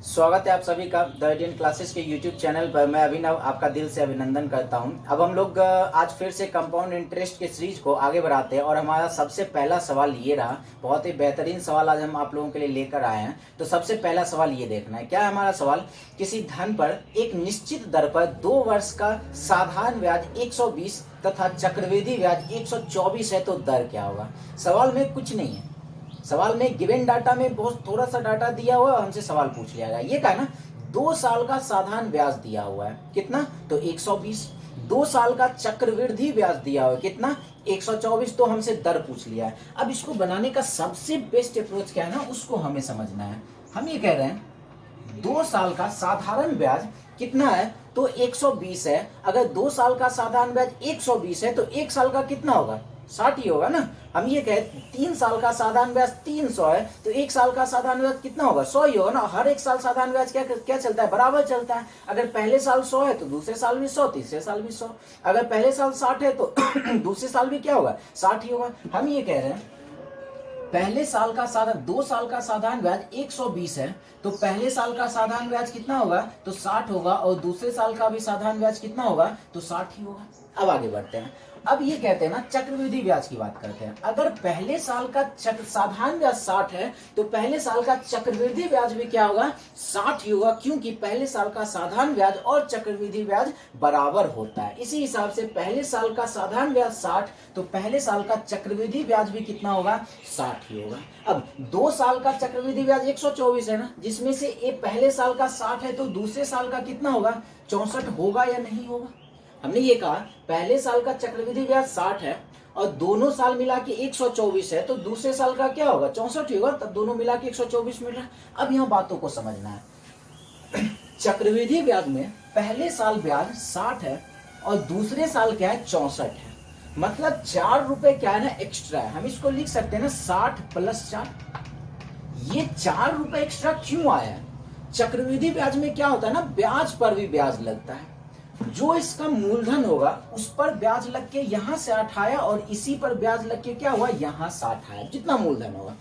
स्वागत है आप सभी का द इंडियन क्लासेस के यूट्यूब चैनल पर। मैं अभिनव आपका दिल से अभिनंदन करता हूं। अब हम लोग आज फिर से कंपाउंड इंटरेस्ट के सीरीज को आगे बढ़ाते हैं और हमारा सबसे पहला सवाल ये रहा। बहुत ही बेहतरीन सवाल आज हम आप लोगों के लिए लेकर आए हैं। तो सबसे पहला सवाल ये देखना है, क्या है हमारा सवाल। किसी धन पर एक निश्चित दर पर 2 वर्ष का साधारण ब्याज 120 तथा चक्रवृद्धि ब्याज 124 है, तो दर क्या होगा। सवाल में कुछ नहीं है, सवाल में गिवन डाटा में बहुत थोड़ा सा डाटा दिया हुआ है, हमसे सवाल पूछ लिया गया। ये क्या है ना, 2 साल का साधारण ब्याज दिया हुआ है, कितना तो 120। 2 साल का चक्रवृद्धि ब्याज दिया हुआ है, कितना 124। तो हमसे दर पूछ लिया है। अब इसको बनाने का सबसे बेस्ट अप्रोच क्या है ना, उसको हमें समझना है। हम ये कह रहे हैं 2 साल का साधारण ब्याज कितना है, तो 120 है। अगर 2 साल का साधारण ब्याज 120 है तो 1 साल का कितना होगा, 60 ही होगा ना। हम ये कहे 3 साल का साधारण ब्याज 300 है, तो 1 साल का साधारण ब्याज कितना होगा, 100 ही होगा ना। हर एक साल साधारण ब्याज क्या क्या चलता है, बराबर चलता है। अगर पहले साल 100 है तो दूसरे साल भी 100, तीसरे साल भी 100। अगर पहले साल 60 है तो दूसरे साल भी क्या होगा, 60 ही होगा। हम ये कह रहे हैं पहले साल का साधारण 2 साल का साधारण ब्याज 120 है, तो पहले साल का साधारण ब्याज कितना होगा, तो 60 होगा। और दूसरे साल का भी साधारण ब्याज कितना होगा, तो 60 ही होगा। अब आगे बढ़ते हैं। अब ये कहते हैं ना, चक्रवृद्धि ब्याज की बात करते हैं। अगर पहले साल का साधारण ब्याज 60 है तो पहले साल का चक्रवृद्धि ब्याज भी क्या होगा, 60 ही होगा, क्योंकि पहले साल का साधारण ब्याज और चक्रवृद्धि ब्याज बराबर होता है। इसी हिसाब से पहले साल का साधारण ब्याज 60, तो पहले साल का चक्रवृद्धि ब्याज भी कितना होगा, 60 ही होगा। अब 2 साल का चक्रवृद्धि ब्याज 124 है ना, जिसमें से एक पहले साल का 60 है, तो दूसरे साल का कितना होगा, 64 होगा या नहीं होगा। हमने ये कहा पहले साल का चक्रवृद्धि ब्याज 60 है और दोनों साल मिला के 124 है, तो दूसरे साल का क्या होगा, 64 ही होगा। तब दोनों मिला के 124 मिल रहा है। अब यहाँ बातों को समझना है। चक्रवृद्धि ब्याज में पहले साल ब्याज 60 है और दूसरे साल क्या है, 64 है। मतलब 4 रुपए क्या है ना, एक्स्ट्रा है। हम इसको लिख सकते हैं ना, 60 + 4। ये 4 रुपए एक्स्ट्रा क्यों आया है। चक्रवृद्धि ब्याज में क्या होता है ना, ब्याज पर भी ब्याज लगता है। जो इसका मूलधन होगा उस पर ब्याज लग के यहां से 8 आया और इसी पर ब्याज लग के क्या हुआ, यहां 60 आया, जितना मूलधन होगा।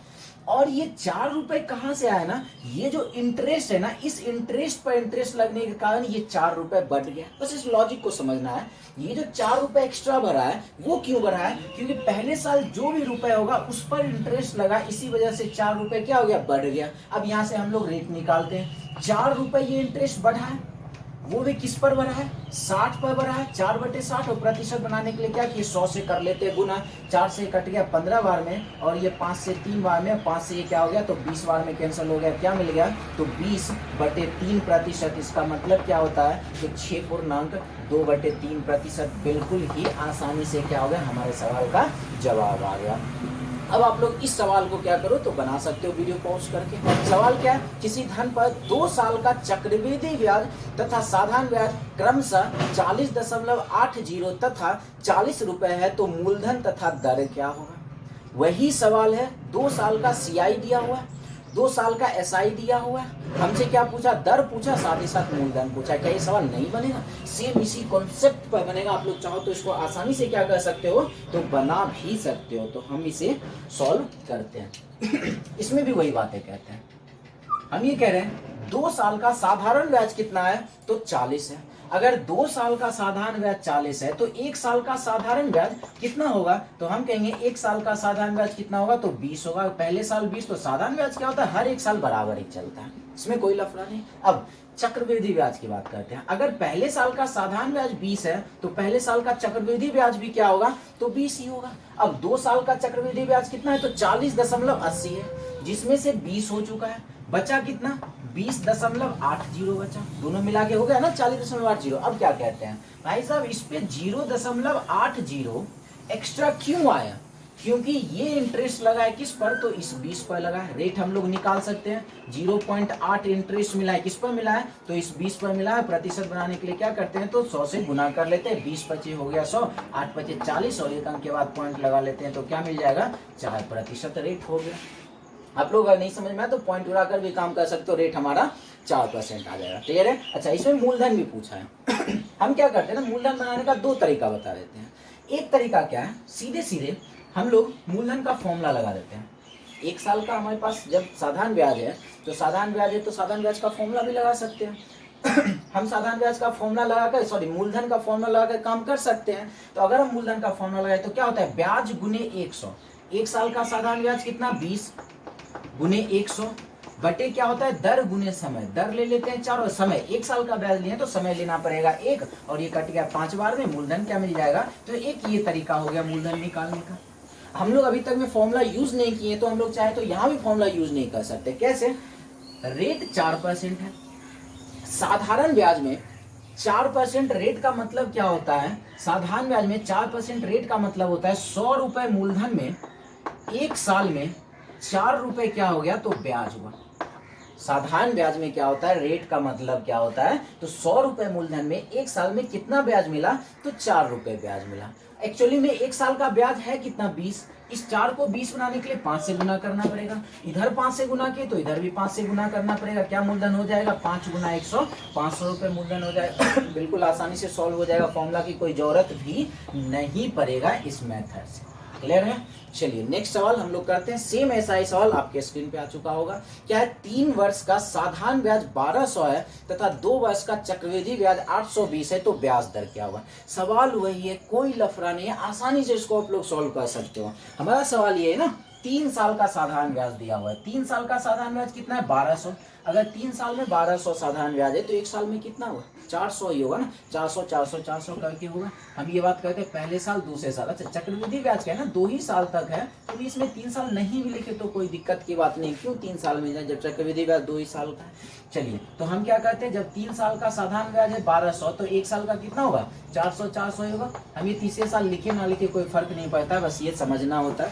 और ये 4 रुपए कहां से आया ना, ये जो इंटरेस्ट है ना, इस इंटरेस्ट पर इंटरेस्ट लगने के कारण ये 4 रुपए बढ़ गया। बस इस लॉजिक को समझना है। ये जो 4 रुपए एक्स्ट्रा भरा है वो क्यों भरा है, क्योंकि पहले साल जो भी रुपए होगा उस पर इंटरेस्ट लगा, इसी वजह से 4 रुपए क्या हो गया, बढ़ गया। अब यहां से हम लोग रेट निकालते हैं। 4 रुपए ये इंटरेस्ट बढ़ा है, वो भी किस पर बढ़ा है, 60 पर बढ़ा है। 4/60 और प्रतिशत बनाने के लिए क्या किए, 100 से कर लेते हैं गुना। 4 से कट गया 15 बार में, और ये 5 से 3 बार में, 5 से ये क्या हो गया, तो 20 बार में कैंसिल हो गया। क्या मिल गया, तो 20/3%। इसका मतलब क्या होता है, तो 6.2/3%। बिल्कुल ही आसानी से क्या हो गया, हमारे सवाल का जवाब आ गया। अब आप लोग इस सवाल को क्या करो तो बना सकते हो वीडियो पॉज करके। सवाल क्या है, किसी धन पर 2 साल का चक्रवृद्धि ब्याज तथा साधारण ब्याज क्रमशः 40.80 तथा 40 रुपए है, तो मूलधन तथा दर क्या होगा। वही सवाल है, 2 साल का CI दिया हुआ है, 2 साल का SI दिया हुआ है। हमसे क्या पूछा, दर पूछा, साथ ही साथ मूलधन पूछा। क्या ये सवाल नहीं बनेगा, सेम इसी कॉन्सेप्ट पर बनेगा। आप लोग चाहो तो इसको आसानी से क्या कर सकते हो, तो बना भी सकते हो। तो हम इसे सॉल्व करते हैं। इसमें भी वही बातें कहते हैं। हम ये कह रहे हैं 2 साल का साधारण ब्याज कितना है, तो 40 है। अगर 2 साल का साधारण ब्याज 40 है तो 1 साल का साधारण ब्याज कितना होगा, तो हम कहेंगे 1 साल का साधारण ब्याज कितना होगा, तो 20 होगा। पहले साल 20, तो साधारण ब्याज क्या होता है, हर एक साल बराबर ही चलता है, इसमें कोई लफड़ा नहीं। अब चक्रवृद्धि ब्याज की बात करते हैं। अगर पहले साल का साधारण ब्याज 20 है तो पहले साल का चक्रवृद्धि ब्याज भी क्या होगा, तो 20 ही होगा। अब 2 साल का चक्रवृद्धि ब्याज कितना है, तो 40.80 है, जिसमें से 20 हो चुका है, बचा कितना, 20.80 बचा। दोनों मिला के हो गया ना 40.80। अब क्या कहते हैं भाई साहब, इस पे 0.80 एक्स्ट्रा क्यों आया, क्योंकि ये इंटरेस्ट लगा है किस पर, तो इस 20 पर लगा है। रेट हम लोग निकाल सकते हैं, 0.8 इंटरेस्ट मिला है, किस पर मिला है, तो इस 20 पर मिला है। प्रतिशत बनाने के लिए क्या करते हैं, तो 100 से गुना कर लेते हैं। 20 × 5 हो गया 100, 8 × 5 40, और 1 अंक के बाद पॉइंट लगा लेते हैं, तो क्या मिल जाएगा, 4% रेट हो गया। आप लोग अगर नहीं समझ में आए तो पॉइंट उड़ा कर भी काम कर सकते हो, रेट हमारा 4% आ जाएगा। क्लियर है। अच्छा, इसमें मूलधन भी पूछा है। हम क्या करते हैं ना, मूलधन बनाने का 2 तरीका बता देते हैं। एक तरीका क्या है, सीधे सीधे हम लोग मूलधन का फॉर्मूला लगा देते हैं। 1 साल का हमारे पास जब साधारण ब्याज है तो साधारण ब्याज है तो साधारण ब्याज का फॉर्मूला भी लगा सकते हैं। हम साधारण ब्याज का फॉर्मूला लगाकर, सॉरी मूलधन का फॉर्मूला लगाकर काम कर सकते हैं। तो अगर हम मूलधन का फॉर्मूला लगाए तो क्या होता है, ब्याज गुने 100। एक साल का साधारण ब्याज कितना, 20 गुने 100 बटे क्या होता है, दर गुने समय। दर ले लेते हैं 4 और समय, एक साल का ब्याज लिए तो समय लेना पड़ेगा 1, और ये कट गया 5 बार में, मूलधन क्या मिल जाएगा। तो एक ये तरीका हो गया मूलधन निकालने का। हम लोग अभी तक में फॉर्मूला यूज नहीं किए, तो हम लोग चाहे तो यहाँ भी फॉर्मूला यूज नहीं कर सकते। कैसे, रेट 4% है, साधारण ब्याज में 4% रेट का मतलब क्या होता है, साधारण ब्याज में 4% रेट का मतलब होता है 100 रुपए मूलधन में एक साल में 4 रुपए क्या हो गया, तो ब्याज हुआ। साधारण ब्याज में क्या होता है, रेट का मतलब क्या होता है, तो 100 रुपए मूलधन में एक साल में कितना ब्याज मिला, तो 4 रुपए ब्याज मिला। एक्चुअली में एक साल का ब्याज है कितना, 20। इस 4 को 20 बनाने के लिए 5 से गुना करना पड़ेगा, इधर 5 से गुना किए तो इधर भी 5 से गुना करना पड़ेगा। क्या मूलधन हो जाएगा, 5 गुना 100, 500 रुपए मूलधन हो जाएगा। बिल्कुल आसानी से सॉल्व हो जाएगा, फॉर्मूला की कोई जरूरत भी नहीं पड़ेगा इस मेथड से। क्लियर है। चलिए नेक्स्ट सवाल हम लोग करते हैं। सेम ऐसा ही सवाल आपके स्क्रीन पे आ चुका होगा। क्या है, 3 वर्ष का साधारण ब्याज 1200 है तथा 2 वर्ष का चक्रवृद्धि ब्याज 820 है, तो ब्याज दर क्या होगा। सवाल वही है, कोई लफड़ा नहीं है, आसानी से इसको आप लोग सॉल्व कर सकते हो। हमारा सवाल ये है ना, 3 साल का साधारण ब्याज दिया हुआ है। 3 साल का साधारण ब्याज कितना है, 1200। अगर 3 साल में 1200 साधारण ब्याज है तो एक साल में कितना होगा, 400 ही होगा ना। 400 400 400 करके होगा। हम ये बात करते हैं पहले साल दूसरे साल। अच्छा, चक्रवृद्धि ब्याज क्या है ना, 2 ही साल तक है, तो इसमें 3 साल नहीं भी लिखे तो कोई दिक्कत की बात नहीं। क्यों 3 साल में जाए जब चक्रवृद्धि ब्याज 2 ही साल का है। चलिए तो हम क्या करते हैं, जब 3 साल का साधारण ब्याज है 1200, तो एक साल का कितना होगा, 400 400 होगा। हम ये तीसरे साल लिखे ना लिखे कोई फर्क नहीं पड़ता, बस ये समझना होता है।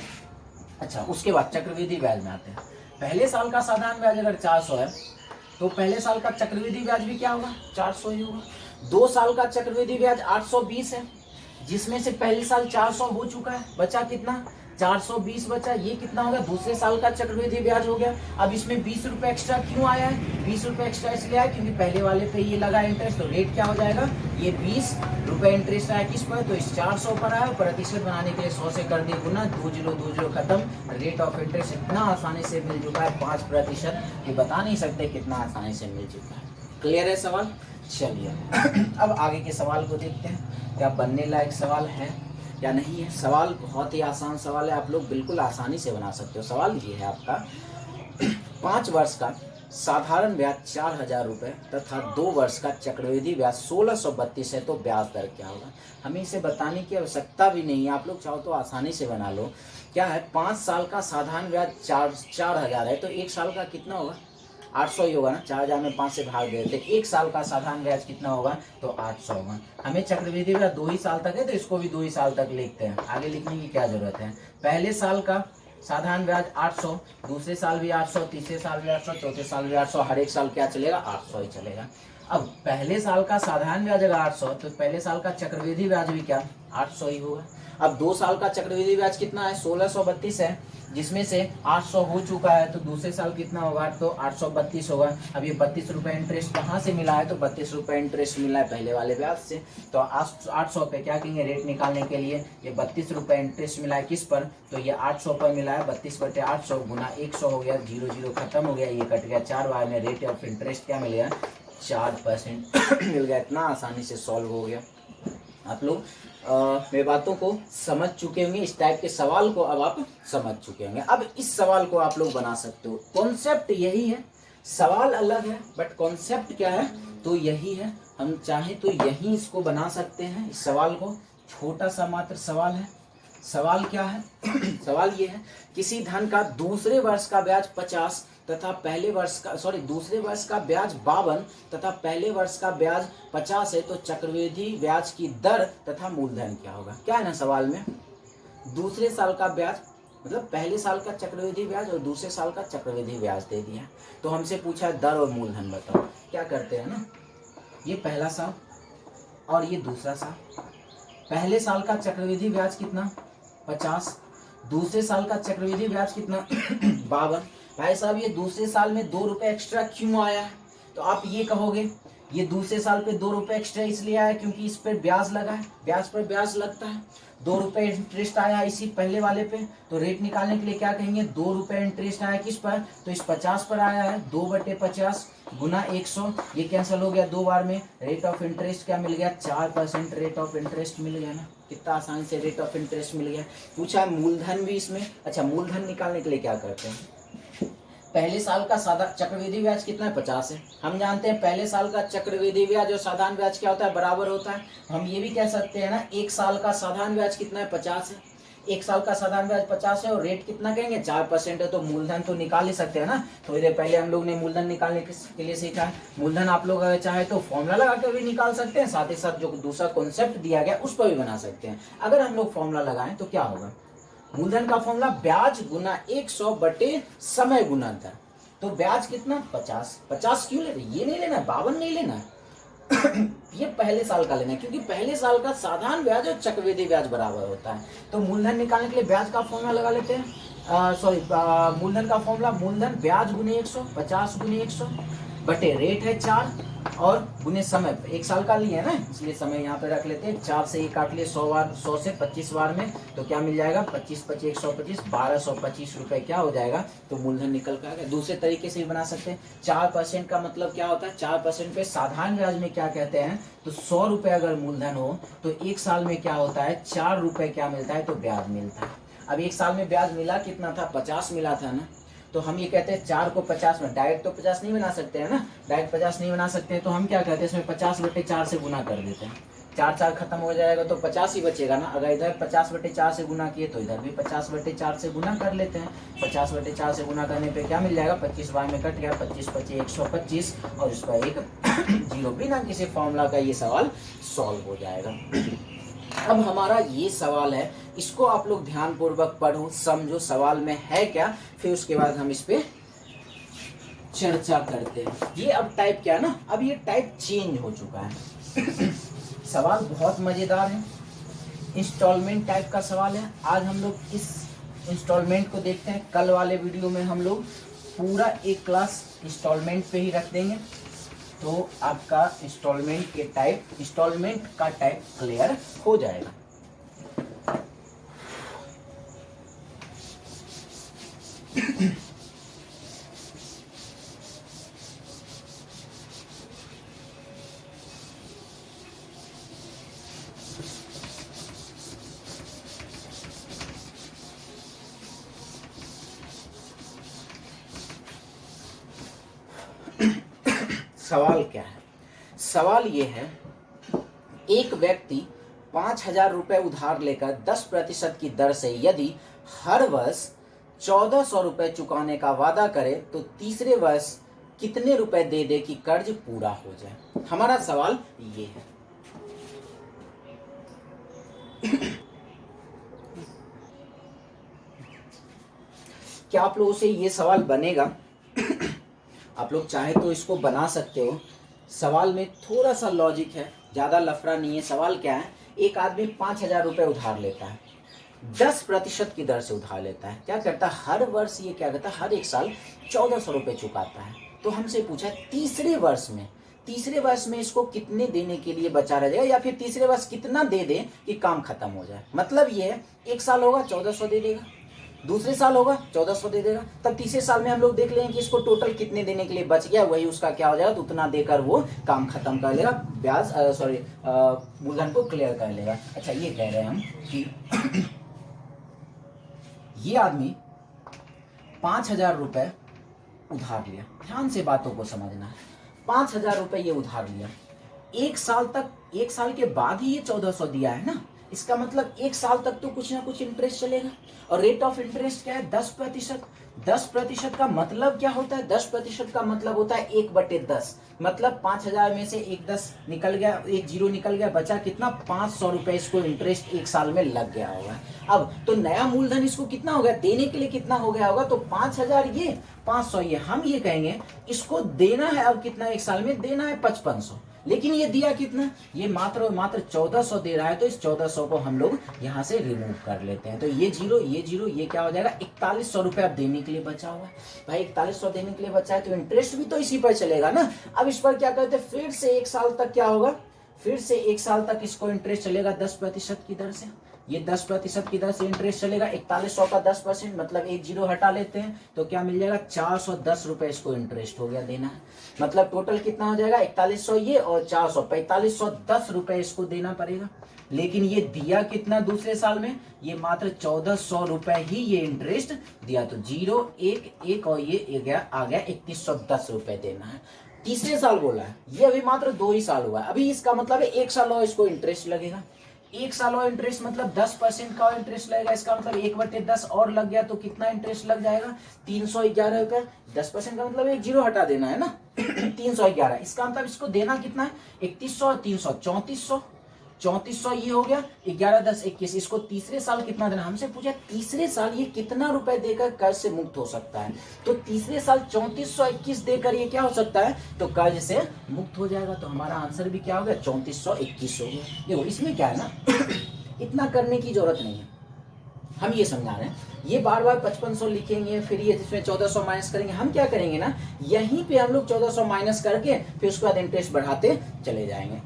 अच्छा, उसके बाद चक्रवृद्धि ब्याज में आते हैं। पहले साल का साधारण ब्याज अगर 400 है तो पहले साल का चक्रवृद्धि ब्याज भी क्या होगा, 400 ही होगा। 2 साल का चक्रवृद्धि ब्याज 820 है, जिसमें से पहले साल 400 हो चुका है, बचा कितना, 420 बचा। ये कितना होगा, दूसरे साल का चक्रवृद्धि ब्याज हो गया। अब इसमें 20 रुपए एक्स्ट्रा क्यों आया है, 20 रुपए एक्स्ट्रा इसलिए आया क्योंकि पहले वाले पे ये लगा इंटरेस्ट, तो रेट क्या हो जाएगा, ये 20 रुपए इंटरेस्ट आया किस पर, तो इस 400 पर आया। प्रतिशत बनाने के लिए 100 से कर दिए गुना, 20 खत्म। रेट ऑफ इंटरेस्ट इतना आसानी से मिल चुका है 5%, ये बता नहीं सकते कितना आसानी से मिल चुका है। क्लियर है सवाल। चलिए अब आगे के सवाल को देखते हैं, क्या बनने लायक सवाल है या नहीं है। सवाल बहुत ही आसान सवाल है, आप लोग बिल्कुल आसानी से बना सकते हो। सवाल ये है आपका, 5 वर्ष का साधारण ब्याज 4000 रुपये तथा 2 वर्ष का चक्रवृद्धि ब्याज 1632 है, तो ब्याज दर क्या होगा। हमें इसे बताने की आवश्यकता भी नहीं है, आप लोग चाहो तो आसानी से बना लो। क्या है, 5 साल का साधारण ब्याज 4000 है, तो एक साल का कितना होगा, 800 ही होगा ना। 4000 में 5 से भाग देते, एक साल का साधारण ब्याज कितना होगा, तो 800 होगा। हमें चक्रवृद्धि ब्याज 2 ही साल तक है, तो इसको भी 2 ही साल तक लिखते हैं, आगे लिखने की क्या जरूरत है। पहले साल का साधारण ब्याज 800, दूसरे साल भी 800, तीसरे साल भी 800, चौथे साल भी 800, हर एक साल क्या चलेगा, 800 ही चलेगा। अब पहले साल का साधारण ब्याज अगर 800, तो पहले साल का चक्रवृद्धि ब्याज भी क्या, 800 ही होगा। अब 2 साल का चक्रवृद्धि ब्याज कितना है, 1632 है, जिसमें से 800 हो चुका है, तो दूसरे साल कितना होगा, तो 832 होगा। अब ये 32 रुपये इंटरेस्ट कहाँ से मिला है, तो 32 रुपये इंटरेस्ट मिला है पहले वाले ब्याज से। तो 800 पे क्या कहेंगे, रेट निकालने के लिए, ये 32 रुपये इंटरेस्ट मिला है किस पर, तो ये 800 पर मिला है। 32/800 गुना 100 हो गया, 0 खत्म हो गया, ये कट गया 4 बार में। रेट ऑफ इंटरेस्ट क्या मिल गया, 4% मिल गया। इतना आसानी से सॉल्व हो गया। आप लोग मेरी बातों को समझ चुके होंगे, इस टाइप के सवाल को अब आप समझ चुके होंगे। अब इस सवाल को आप लोग बना सकते हो, कॉन्सेप्ट यही है, सवाल अलग है बट कॉन्सेप्ट क्या है, तो यही है। हम चाहें तो यही इसको बना सकते हैं, इस सवाल को। छोटा सा मात्र सवाल है। सवाल क्या है सवाल ये है, किसी धन का दूसरे वर्ष का ब्याज 50 तथा दूसरे वर्ष का ब्याज 52 तथा पहले वर्ष का ब्याज 50 है, तो चक्रवृद्धि ब्याज की दर तथा मूलधन क्या होगा। क्या है ना सवाल में, दूसरे साल का ब्याज मतलब पहले साल का चक्रवृद्धि ब्याज और दूसरे साल का चक्रवृद्धि ब्याज दे दिया, तो हमसे पूछा है दर और मूलधन बताओ। क्या करते हैं ना, ये पहला साल और ये दूसरा साल। पहले साल का चक्रवृद्धि ब्याज कितना, 50, दूसरे साल का चक्रवृद्धि ब्याज कितना 52। भाई साहब ये दूसरे साल में 2 रुपए एक्स्ट्रा क्यों आया है, तो आप ये कहोगे ये दूसरे साल पे 2 रुपए एक्स्ट्रा इसलिए आया क्योंकि इस पर ब्याज लगा है, ब्याज पर ब्याज लगता है। 2 रुपए इंटरेस्ट आया इसी पहले वाले पे, तो रेट निकालने के लिए क्या कहेंगे, 2 रुपए इंटरेस्ट आया किस पर, तो इस 50 पर आया है, 2/50 गुना 100, ये कैंसिल हो गया 2 बार में। रेट ऑफ इंटरेस्ट क्या मिल गया, 4% रेट ऑफ इंटरेस्ट मिल गया ना, कितना आसानी से रेट ऑफ इंटरेस्ट मिल गया। पूछा मूलधन भी इसमें। अच्छा, मूलधन निकालने के लिए क्या करते हैं, पहले साल का सादा चक्रवृद्धि ब्याज कितना है, 50 है। हम जानते हैं पहले साल का चक्रवृद्धि ब्याज और साधारण ब्याज क्या होता है, बराबर होता है। हम ये भी कह सकते हैं ना, एक साल का साधारण ब्याज कितना है, 50 है। एक साल का साधारण ब्याज 50 है और रेट कितना कहेंगे, 4% है, तो मूलधन तो निकाल ही सकते हैं ना। थोड़ी देर पहले हम लोग ने मूलधन निकालने के लिए सीखा है। मूलधन आप लोग अगर चाहे तो फॉर्मूला लगा कर भी निकाल सकते हैं, साथ ही साथ जो दूसरा कॉन्सेप्ट दिया गया उस पर भी बना सकते हैं। अगर हम लोग फॉर्मूला लगाएं तो क्या होगा, मूलधन का फॉर्मूला ब्याज गुना 100 बटे समय गुना दर। तो ब्याज कितना, 50 क्यों ले रहे, ये नहीं लेना, 52 नहीं लेना ये पहले साल का लेना है, क्योंकि पहले साल का साधारण ब्याज और चक्रवृद्धि ब्याज बराबर होता है। तो मूलधन निकालने के लिए ब्याज का फॉर्मूला लगा लेते हैं, मूलधन का फॉर्मूला, मूलधन ब्याज गुने 100, 50 गुने 100 बटे रेट है 4 और गुने समय, एक साल का लिए है ना इसलिए समय यहाँ पे रख लेते हैं। 4 से ये काट लिए 100 बार, 100 से 25 बार में, तो क्या मिल जाएगा, 25 25 125 1225 रुपए क्या हो जाएगा, तो मूलधन निकल कर आ गया। दूसरे तरीके से भी बना सकते हैं, 4% का मतलब क्या होता है, 4% पे साधारण ब्याज में क्या कहते हैं, तो 100 रुपए अगर मूलधन हो तो एक साल में क्या होता है, 4 रुपए क्या मिलता है, तो ब्याज मिलता है। अब एक साल में ब्याज मिला कितना था, 50 मिला था ना, तो हम ये कहते हैं 4 को 50 में, डायरेक्ट तो 50 नहीं बना सकते हैं ना, डायरेक्ट 50 नहीं बना सकते हैं, तो हम क्या कहते हैं, इसमें 50/4 से गुना कर देते हैं। 4 खत्म हो जाएगा तो 50 ही बचेगा ना। अगर इधर 50/4 से गुना किए तो इधर भी 50/4 से गुना कर लेते हैं। 50/4 से गुना करने पे क्या मिल जाएगा, 25 बार में कट गया, 25 25 125 और इसका एक जीरो, बिना किसी फॉर्मूला का ये सवाल सॉल्व हो जाएगा। अब हमारा ये सवाल है, इसको आप लोग ध्यान पूर्वक पढ़ो, समझो सवाल में है क्या, फिर उसके बाद हम इस पे चर्चा करते हैं। ये अब टाइप क्या है ना, अब ये टाइप चेंज हो चुका है सवाल बहुत मजेदार है, इंस्टॉलमेंट टाइप का सवाल है। आज हम लोग इस इंस्टॉलमेंट को देखते हैं, कल वाले वीडियो में हम लोग पूरा एक क्लास इंस्टॉलमेंट पे ही रख देंगे, तो आपका इंस्टॉलमेंट का टाइप क्लियर हो जाएगा। सवाल क्या है, सवाल ये है, एक व्यक्ति 5,000 रुपए उधार लेकर 10% की दर से यदि हर वर्ष 1,400 रुपए चुकाने का वादा करे तो तीसरे वर्ष कितने रुपए दे दे कि कर्ज पूरा हो जाए। हमारा सवाल ये है। क्या आप लोगों से ये सवाल बनेगा? आप लोग चाहे तो इसको बना सकते हो। सवाल में थोड़ा सा लॉजिक है, ज़्यादा लफड़ा नहीं है। सवाल क्या है, एक आदमी 5,000 रुपये उधार लेता है, 10% की दर से उधार लेता है। क्या करता है, हर वर्ष ये क्या करता है, हर एक साल 1,400 रुपये चुकाता है। तो हमसे पूछा है तीसरे वर्ष में इसको कितने देने के लिए बचा रह जाएगा, या फिर तीसरे वर्ष कितना दे दे कि काम खत्म हो जाए। मतलब ये है, एक साल होगा 1,400 दे देगा, दूसरे साल होगा 1,400 दे देगा, तब तीसरे साल में हम लोग देख लेंगे कि इसको टोटल कितने देने के लिए बच गया, वही उसका क्या हो जाएगा, तो उतना देकर वो काम खत्म कर लेगा, ब्याज मूलधन को क्लियर कर लेगा। अच्छा, ये कह रहे हैं हम कि ये आदमी 5,000 रुपए उधार लिया, ध्यान से बातों को समझना है। 5,000 रुपए ये उधार लिया, एक साल के बाद ही ये 1,400 दिया है ना, इसका मतलब एक साल तक तो कुछ ना कुछ इंटरेस्ट चलेगा। और रेट ऑफ इंटरेस्ट क्या है, 10%। 10% का मतलब क्या होता है, 10% का मतलब होता है 1/10। मतलब 5,000 में से एक 10 निकल गया, एक जीरो निकल गया, बचा कितना, 500 रुपए इसको इंटरेस्ट एक साल में लग गया होगा। अब तो नया मूलधन इसको कितना हो गया, देने के लिए कितना हो गया होगा, तो 5,000 ये, 500 ये। हम ये कहेंगे इसको देना है अब कितना, एक साल में देना है 5,500। लेकिन ये दिया कितना, ये मात्र और मात्र 1400 दे रहा है, तो इस 1400 को हम लोग यहाँ से रिमूव कर लेते हैं। तो ये जीरो, ये क्या हो जाएगा, 4100 रुपये अब देने के लिए बचा हुआ है। भाई 4100 देने के लिए बचा है तो इंटरेस्ट भी तो इसी पर चलेगा ना। अब इस पर क्या करते हैं, फिर से 1 साल तक क्या होगा, फिर से 1 साल तक इसको इंटरेस्ट चलेगा 10% की दर से। ये 10% की दर से इंटरेस्ट चलेगा। 4100 का 10% मतलब एक जीरो हटा लेते हैं तो क्या मिल जाएगा, 410 रुपए इसको इंटरेस्ट हो गया देना है। मतलब टोटल कितना हो जाएगा, 4100 ये और 400, 4510 रुपए इसको देना पड़ेगा। लेकिन ये दिया कितना दूसरे साल में, ये मात्र 1400 रुपए ही ये इंटरेस्ट दिया। तो 0 1 1 और ये आ गया 3110 रुपए देना है। तीसरे साल बोला है, ये अभी मात्र 2 ही साल हुआ है। अभी इसका मतलब है 1 साल और इसको इंटरेस्ट लगेगा। 1 साल और इंटरेस्ट मतलब 10% का इंटरेस्ट लगेगा। इसका मतलब 1/10 और लग गया तो कितना इंटरेस्ट लग जाएगा, 311 रुपए। 10% का मतलब एक जीरो हटा देना है ना 311। इसका मतलब इसको देना कितना है, 3100 और 300 3400। 3400 ये हो गया, 11 10 21। इसको तीसरे साल कितना देना, हमसे पूछा तीसरे साल ये कितना रुपए देकर कर्ज से मुक्त हो सकता है। तो तीसरे साल 3421 देकर ये क्या हो सकता है, तो कर्ज से मुक्त हो जाएगा। तो हमारा आंसर भी क्या हो गया, 3421 हो गया। देखो इसमें क्या है ना इतना करने की जरूरत नहीं है, हम ये समझा रहे हैं। ये बार बार 5500 लिखेंगे, फिर ये इसमें 1400 माइनस करेंगे। हम क्या करेंगे ना, यहीं पे हम लोग 1400 माइनस करके फिर उसके बाद इंटरेस्ट बढ़ाते चले जाएंगे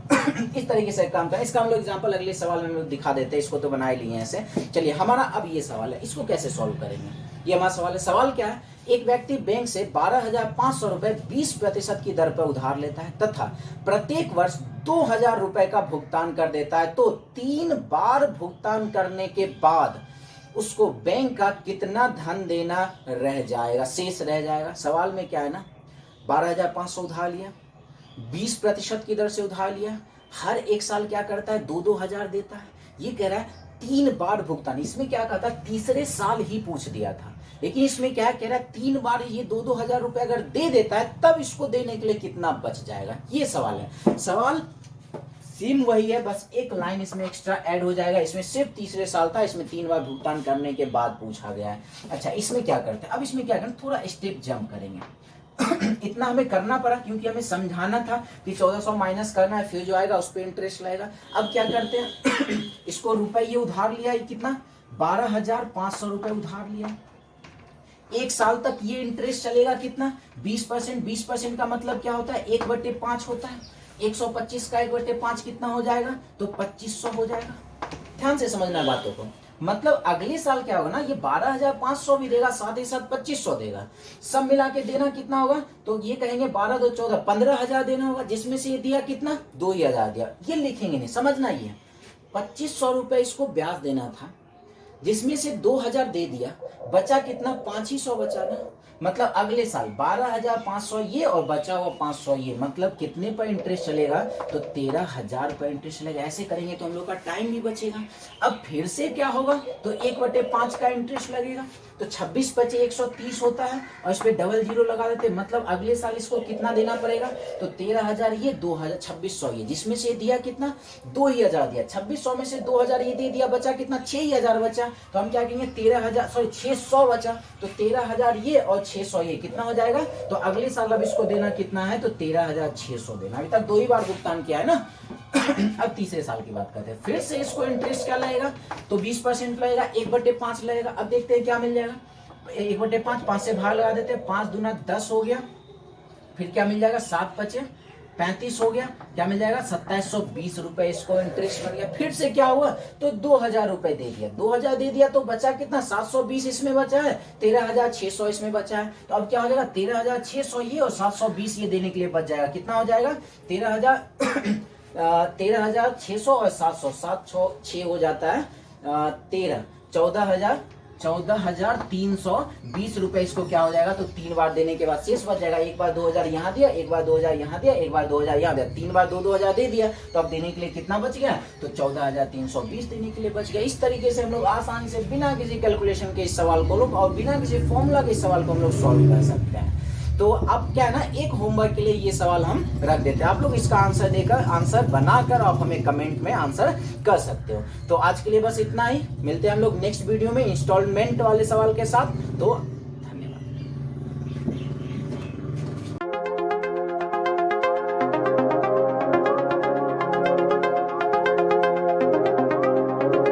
इस तरीके से काम करें। इसका हम लोग एग्जांपल अगले सवाल में हम लोग दिखा देते हैं। इसको तो बना ही लिए ऐसे। चलिए हमारा अब ये सवाल है, इसको कैसे सॉल्व करेंगे, ये हमारा सवाल है। सवाल क्या है, एक व्यक्ति बैंक से 12,500 रुपए 20% की दर पर उधार लेता है तथा प्रत्येक वर्ष 2,000 रुपए का भुगतान कर देता है। तो 3 बार भुगतान करने के बाद उसको बैंक का कितना धन देना रह जाएगा, शेष रह जाएगा। सवाल में क्या है ना, 12,500 उधार लिया, 20% की दर से उधार लिया, हर एक साल क्या करता है, 2-2 हजार देता है। ये कह रहा है 3 बार भुगतान। इसमें क्या कहता है, तीसरे साल ही पूछ दिया था, लेकिन इसमें क्या कह रहा है, 3 बार ये 2-2 हजार रुपए अगर दे देता है तब इसको देने के लिए कितना बच जाएगा, ये सवाल है। सवाल सेम वही है, बस एक लाइन इसमें एक्स्ट्रा ऐड हो जाएगा। इसमें सिर्फ तीसरे साल था, इसमें 3 बार भुगतान करने के बाद पूछा गया है। अच्छा इसमें क्या करते हैं, अब इसमें क्या करना, थोड़ा स्टेप जंप करेंगे इतना हमें करना पड़ा क्योंकि हमें समझाना था कि 1400 माइनस करना है, फिर जो आएगा उस पर इंटरेस्ट लगेगा। अब क्या करते हैं इसको रुपए ये उधार लिया है, कितना 12,500 रुपए उधार लिया। 1 साल तक ये इंटरेस्ट चलेगा कितना, 20%। 20% का मतलब क्या होता है, 1/5 होता है। 125 का 1/5 कितना हो जाएगा, तो 2500 हो जाएगा। ध्यान से समझना बातों को। मतलब अगले साल क्या होगा ना, ये 12,500 भी देगा, साथ ही साथ 2500 देगा। सब मिला के देना कितना होगा, तो ये कहेंगे 12 2 14 15,000 देना होगा, जिसमें से ये दिया कितना, 2,000 दिया। ये लिखेंगे नहीं, समझना ये 2500 रुपए इसको ब्याज देना था, जिसमें से 2,000 दे दिया, बचा कितना, 500 बचा ना। मतलब अगले साल 12,500 ये और बचा हुआ 500 ये, मतलब कितने पर इंटरेस्ट चलेगा, तो 13,000 पर इंटरेस्ट चलेगा। ऐसे करेंगे तो हम लोग का टाइम भी बचेगा। अब फिर से क्या होगा, तो 1/5 का इंटरेस्ट लगेगा, तो 26 बचे 130 होता है, और इस पे डबल जीरो लगा देते। मतलब अगले साल इसको कितना देना पड़ेगा, तो 13,000 ये, 2,000 2600 ये, जिसमें से दिया कितना, 2,000 दिया। 2600 में से 2,000 ये दे दिया, बचा कितना, 6,000 बचा। तो हम क्या कहेंगे, 600 बचा, तो 13,000 ये और 600 ये कितना हो जाएगा। तो अगले साल अब इसको देना कितना है, तो 13,600 देना। अभी तक 2 ही बार भुगतान किया है ना अब तीसरे साल की बात करते हैं। फिर से इसको इंटरेस्ट क्या लगेगा, तो 20% लगेगा, 1/5 लगेगा। अब देखते हैं क्या मिल जाएगा, 1/5, 5 से भाग लगा देते हैं, 5 दूना 10 हो गया। फिर क्या मिल जाएगा, 7 बचे 35 हो गया, क्या मिल जाएगा, 2720 रुपए इसको इंटरेस्ट मिल गया। फिर से क्या हुआ, तो 2,000 रुपए दे दिया, 2,000 दे दिया, तो बचा कितना, 720 इसमें बचा है, 13,600 इसमें बचा है। तो अब क्या हो जाएगा, 13,600 ये और 720 ये देने के लिए बच जाएगा। कितना हो जाएगा, 13,600 और 700, 7 6 हो जाता है 13, 14,320 रुपए इसको क्या हो जाएगा, तो 3 बार देने के बाद शेष बच जाएगा। एक बार 2,000 यहाँ दिया, एक बार 2,000 यहाँ दिया, एक बार 2,000 यहाँ दिया, 3 बार 2-2 दे दिया। तो अब देने के लिए कितना बच गया, तो 14,320 देने के लिए बच गया। इस तरीके से हम लोग आसानी से बिना किसी कैलकुलेशन के इस सवाल को लोग और बिना किसी फॉर्मूला के इस सवाल को हम लोग सॉल्व कर सकते हैं। तो अब क्या है ना, एक होमवर्क के लिए ये सवाल हम रख देते हैं, आप लोग इसका आंसर देकर, आंसर बनाकर आप हमें कमेंट में आंसर कर सकते हो। तो आज के लिए बस इतना ही, मिलते हैं हम लोग नेक्स्ट वीडियो में इंस्टॉलमेंट वाले सवाल के साथ। तो